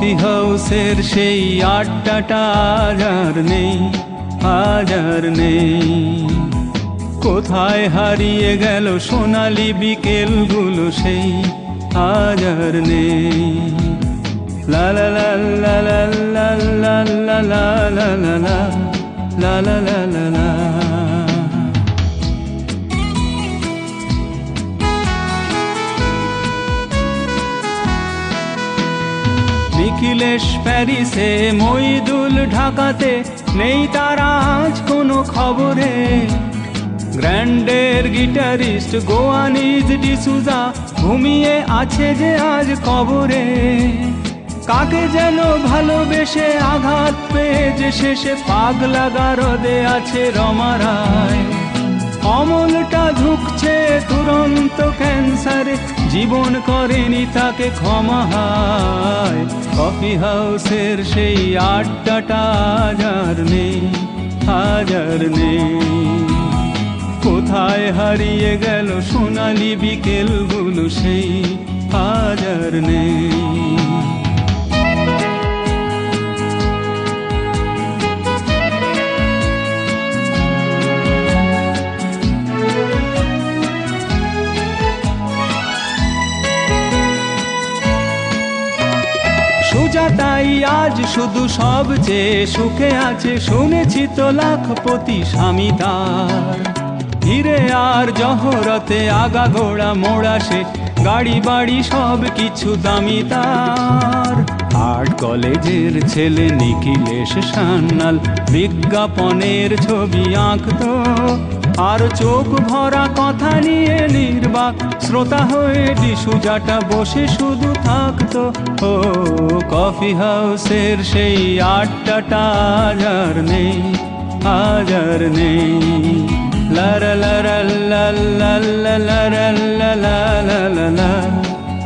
Coffee হাউসের সেই আড্ডাটা আজ আর নেই, আজ আর নেই। কোথায় হারিয়ে গেল সোনালি বিকেলগুলো সেই আজ আর নেই। লা লা লা লা লা লা লা লা লা লা লা লা লা লা লা লা। নিখিলেশ প্যারিসে, মইদুল ঢাকাতে, নেই তারা আজ কোনো খবরে। গ্র্যান্ডের গিটারিস্ট গোয়ানিজ ডিসুজা ঘুমিয়ে আছে যে আজ কবরে। কাকে যেন ভালোবেসে আঘাত পেয়ে যে শেষে পাগলা গারদে আছে রমা রায়। অমলটা ঝুঁকছে দুরন্ত ক্যান্সারে, জীবন করেনি তাকে ক্ষমা হায়। কফি হাউসের সেই আড্ডাটা আজ আর নেই, আজ আর নেই। কোথায় হারিয়ে গেল সোনালি বিকেলগুলো সেই আজ আর নেই। সুজাতাই আজ শুধু সবচেয়ে সুখে আছে, শুনেছি তো লাখপতি স্বামী তার। হিরে আর জহরতে আগাগোড়া মোড়া সে, গাড়ি বাড়ি সব কিছু দামি তার। আর্ট কলেজের ছেলে নিখিলেশ সান্যাল বিজ্ঞাপনের ছবি আঁকতো, আর চোখ ভরা কথা নিয়ে নির্বাক শ্রোতা হয়ে ডিসুজাটা বসে শুধু থাকতো। ও কফি হাউসের সেই আড্ডাটা আজ আর নেই, আজ আর নেই। লা লা লা লা লা লা লা লা লা লা লা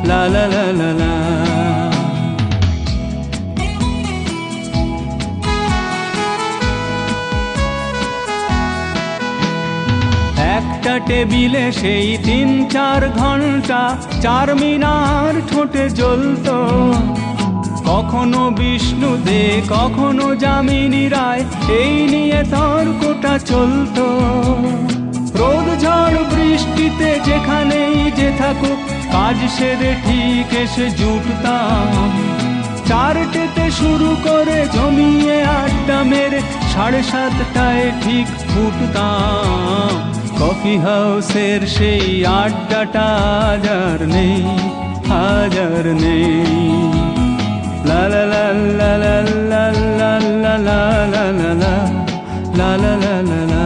লা লা লা লা লা। একটা টেবিলে সেই 3-4 ঘন্টা চারমিনার ঠোঁটে জ্বলতো। কখনো বিষ্ণু দে, কখনো যামিনী রায়, এই নিয়ে তর্কটা চলতো। রোদ ঝড় বৃষ্টিতে যেখানেই যে থাকুক, কাজ সেরে ঠিক এসে জুটতাম। 4টেতে শুরু করে জমিয়ে আড্ডা মেরে 7:30টায় ঠিক ফুটতাম। কফি হাউসের সেই আড্ডাটা আজ আর নেই, আজ আর নেই। লা লা লা লা লা লা লা লা লা লা লা লা লা লা লা।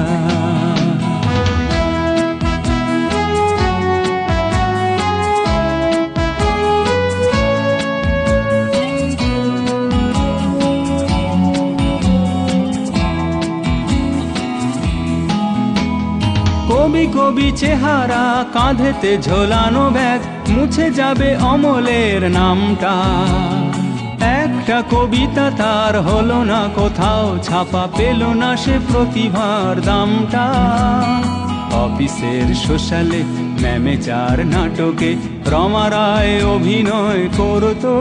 কবি কবি চেহারা, কাঁধেতে ঝোলানো ব্যাগ, মুছে যাবে অমলের নামটা। একটা কবিতা তার হলো না কোথাও ছাপা, পেল না সে প্রতিভার দামটা। অফিসের সোশ্যালে, ম্যামেচার নাটকে রমা রায় অভিনয় করতো,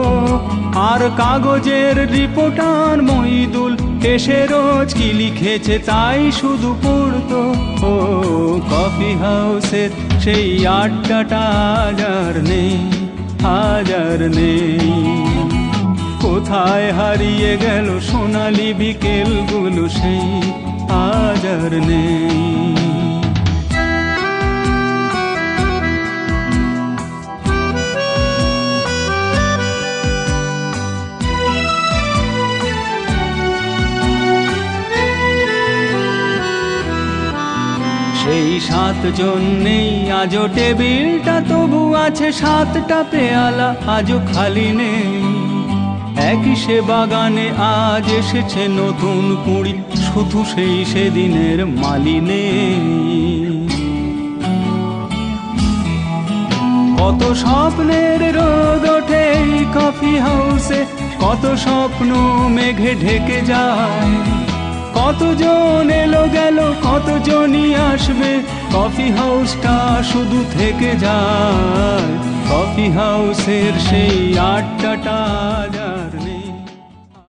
আর কাগজের রিপোর্টার মইদুল এসে রোজ কি লিখেছে তাই শুধু পড়তো। ও কফি হাউসের সেই আড্ডাটা আজ আর নেই, আজ আর নেই। কোথায় হারিয়ে গেল সোনালি বিকেলগুলো সেই আজ আর নেই। সেই 7 জন নেই আজও টেবিলটা, তবু আছে 7টা পেয়ালা আজও খালি নেই। একই সে বাগানে আজ এসেছে নতুন কুঁড়ি, শুধু সেই সেদিনের মালি নেই। কত স্বপ্নের রোদ ওঠে এই কফি হাউসে, কত স্বপ্ন মেঘে ঢেকে যায়। কতজন এলো গেল, কতজনই আসবে, কফি হাউসটা শুধু থেকে যায়। কফি হাউসের সেই আড্ডাটা